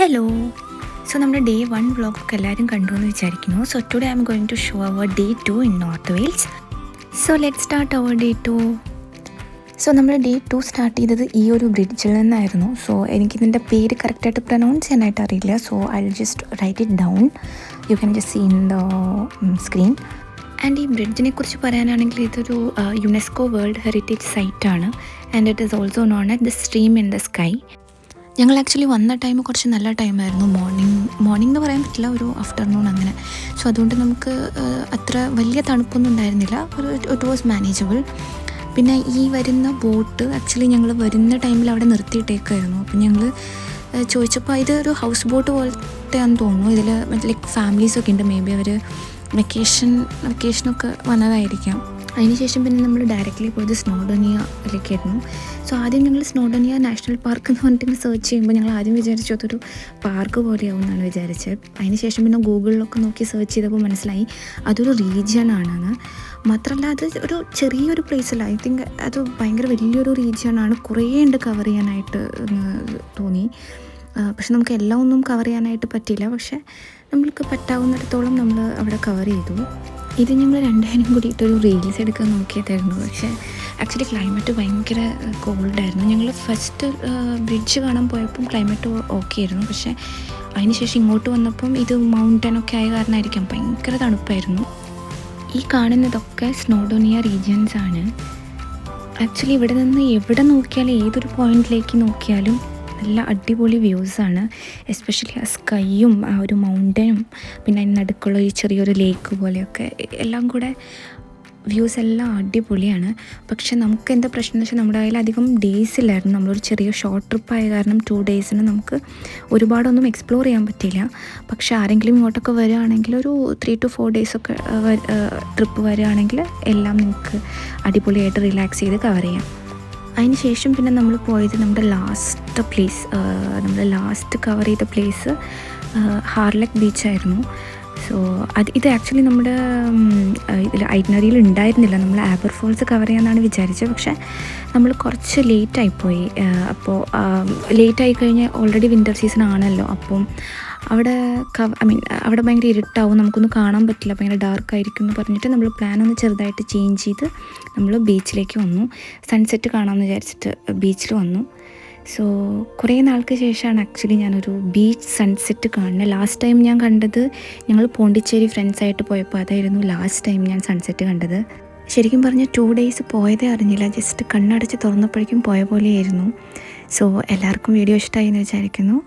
Hello. So നമ്മുടെ day 1 വ്ളോഗൊക്കെ എല്ലാവരും കണ്ടു എന്ന് വിചാരിക്കുന്നു. So today I'm going to show our day 2 in North Wales. So let start our day 2. So നമ്മൾ ഡേ 2 സ്റ്റാർട്ട് ചെയ്തത് ഈ ഒരു ബ്രിഡ്ജിൽ നിന്നായിരുന്നു. സോ എനിക്കിതിൻ്റെ പേര് കറക്റ്റായിട്ട് പ്രൊനൗൺസ് ചെയ്യാനായിട്ട് അറിയില്ല. So I will just write it down. You can just see in the screen. And ഈ ബ്രിഡ്ജിനെ കുറിച്ച് പറയാനാണെങ്കിൽ ഇതൊരു യുനെസ്കോ വേൾഡ് ഹെറിറ്റേജ് സൈറ്റാണ്. And it is also known as the stream in the sky. ഞങ്ങൾ ആക്ച്വലി വന്ന ടൈം കുറച്ച് നല്ല ടൈമായിരുന്നു. മോർണിംഗ് എന്ന് പറയാൻ പറ്റില്ല, ഒരു ആഫ്റ്റർനൂൺ അങ്ങനെ. സോ അതുകൊണ്ട് നമുക്ക് അത്ര വലിയ തണുപ്പൊന്നും ഉണ്ടായിരുന്നില്ല. It was manageable. പിന്നെ ഈ വരുന്ന ബോട്ട് ആക്ച്വലി ഞങ്ങൾ വരുന്ന ടൈമിൽ അവിടെ നിർത്തിയിട്ടേക്കായിരുന്നു. അപ്പം ഞങ്ങൾ ചോദിച്ചപ്പോൾ ഇതൊരു ഹൗസ് ബോട്ട് പോലത്തെയാണെന്ന് തോന്നുന്നു. ഇതിൽ ലൈക്ക് ഫാമിലീസൊക്കെ ഉണ്ട്. മേ ബി അവർ വെക്കേഷനൊക്കെ വന്നതായിരിക്കാം. അതിനുശേഷം പിന്നെ നമ്മൾ ഡയറക്റ്റ്ലി പോയത് സ്നോഡോണിയയിലേക്കായിരുന്നു. സോ ആദ്യം ഞങ്ങൾ സ്നോഡോണിയ നാഷണൽ പാർക്ക് എന്ന് പറഞ്ഞിട്ട് സെർച്ച് ചെയ്യുമ്പോൾ ഞങ്ങൾ ആദ്യം വിചാരിച്ചു അതൊരു പാർക്ക് പോലെയാവും എന്നാണ് വിചാരിച്ചത്. അതിനുശേഷം പിന്നെ ഗൂഗിളിലൊക്കെ നോക്കി സെർച്ച് ചെയ്തപ്പോൾ മനസ്സിലായി അതൊരു റീജിയൺ ആണെന്ന്. മാത്രമല്ല അത് ഒരു ചെറിയൊരു പ്ലേസല്ല. ഐ തിങ്ക് അത് ഭയങ്കര വലിയൊരു റീജിയണാണ്. കുറേ ഉണ്ട് കവർ ചെയ്യാനായിട്ട് തോന്നി. പക്ഷെ നമുക്ക് എല്ലാം ഒന്നും കവർ ചെയ്യാനായിട്ട് പറ്റിയില്ല. പക്ഷെ നമ്മൾക്ക് പറ്റാവുന്നിടത്തോളം നമ്മൾ അവിടെ കവർ ചെയ്തു. ഇത് ഞങ്ങൾ രണ്ടുപേരും കൂടിയിട്ടൊരു റീൽസ് എടുക്കാൻ നോക്കിയതായിരുന്നു. പക്ഷേ ആക്ച്വലി ക്ലൈമറ്റ് ഭയങ്കര കോൾഡായിരുന്നു. ഞങ്ങൾ ഫസ്റ്റ് ബ്രിഡ്ജ് കാണാൻ പോയപ്പം ക്ലൈമറ്റ് ഓക്കെ ആയിരുന്നു. പക്ഷേ അതിനുശേഷം ഇങ്ങോട്ട് വന്നപ്പം ഇത് മൗണ്ടനൊക്കെ ആയ കാരണമായിരിക്കാം ഭയങ്കര തണുപ്പായിരുന്നു. ഈ കാണുന്നതൊക്കെ സ്നോഡോണിയ റീജിയൻസ് ആണ്. ആക്ച്വലി ഇവിടെ നിന്ന് എവിടെ നോക്കിയാലും ഏതൊരു പോയിന്റിലേക്ക് നോക്കിയാലും നല്ല അടിപൊളി വ്യൂസാണ്. എസ്പെഷ്യലി ആ സ്കൈയും ആ ഒരു മൗണ്ടനും പിന്നെ അതിന് നടുക്കുള്ള ഒരു ചെറിയൊരു ലേക്ക് പോലെയൊക്കെ എല്ലാം കൂടെ വ്യൂസ് എല്ലാം അടിപൊളിയാണ്. പക്ഷെ നമുക്ക് എന്താ പ്രശ്നം എന്ന് വെച്ചാൽ നമ്മുടെ കയ്യിൽ അധികം ഡേയ്സ് ഇല്ലായിരുന്നു. നമ്മളൊരു ചെറിയ ഷോർട്ട് ട്രിപ്പായ കാരണം 2 ഡേയ്സിന് നമുക്ക് ഒരുപാടൊന്നും എക്സ്പ്ലോർ ചെയ്യാൻ പറ്റില്ല. പക്ഷെ ആരെങ്കിലും ഇങ്ങോട്ടൊക്കെ വരികയാണെങ്കിൽ ഒരു 3 to 4 ഡേയ്സൊക്കെ ട്രിപ്പ് വരികയാണെങ്കിൽ എല്ലാം നിങ്ങൾക്ക് അടിപൊളിയായിട്ട് റിലാക്സ് ചെയ്ത് കവർ ചെയ്യാം. അതിന് ശേഷം പിന്നെ നമ്മൾ പോയത് നമ്മുടെ ലാസ്റ്റ് കവർ ചെയ്ത പ്ലേസ് ഹാർലക്ക് ബീച്ചായിരുന്നു. സോ ഇത് ആക്ച്വലി നമ്മുടെ ഇതിൽ ഐറ്റിനറിയിൽ ഉണ്ടായിരുന്നില്ല. നമ്മൾ ആബർ ഫോൾസ് കവർ ചെയ്യാമെന്നാണ് വിചാരിച്ചത്. പക്ഷേ നമ്മൾ കുറച്ച് ലേറ്റായിപ്പോയി. അപ്പോൾ ലേറ്റായി കഴിഞ്ഞാൽ ഓൾറെഡി വിൻ്റർ സീസൺ ആണല്ലോ. അപ്പം അവിടെ അവിടെ ഭയങ്കര ഇരുട്ടാവും, നമുക്കൊന്നും കാണാൻ പറ്റില്ല, ഭയങ്കര ഡാർക്കായിരിക്കും എന്ന് പറഞ്ഞിട്ട് നമ്മൾ പ്ലാൻ ഒന്ന് ചെറുതായിട്ട് ചേഞ്ച് ചെയ്ത് നമ്മൾ ബീച്ചിലേക്ക് വന്നു. സൺസെറ്റ് കാണാമെന്ന് വിചാരിച്ചിട്ട് ബീച്ചിൽ വന്നു. സോ കുറേ നാൾക്ക് ശേഷമാണ് ആക്ച്വലി ഞാനൊരു ബീച്ച് സൺസെറ്റ് കാണുന്നത്. ലാസ്റ്റ് ടൈം ഞാൻ കണ്ടത് ഞങ്ങൾ പോണ്ടിച്ചേരി ഫ്രണ്ട്സായിട്ട് പോയപ്പോൾ അതായിരുന്നു ലാസ്റ്റ് ടൈം ഞാൻ സൺസെറ്റ് കണ്ടത്. ശരിക്കും പറഞ്ഞാൽ 2 ഡേയ്സ് പോയതേ അറിഞ്ഞില്ല. ജസ്റ്റ് കണ്ണടച്ച് തുറന്നപ്പോഴേക്കും പോയ പോലെയായിരുന്നു. സോ എല്ലാവർക്കും വീഡിയോ ഇഷ്ടമായി എന്ന് വിചാരിക്കുന്നു.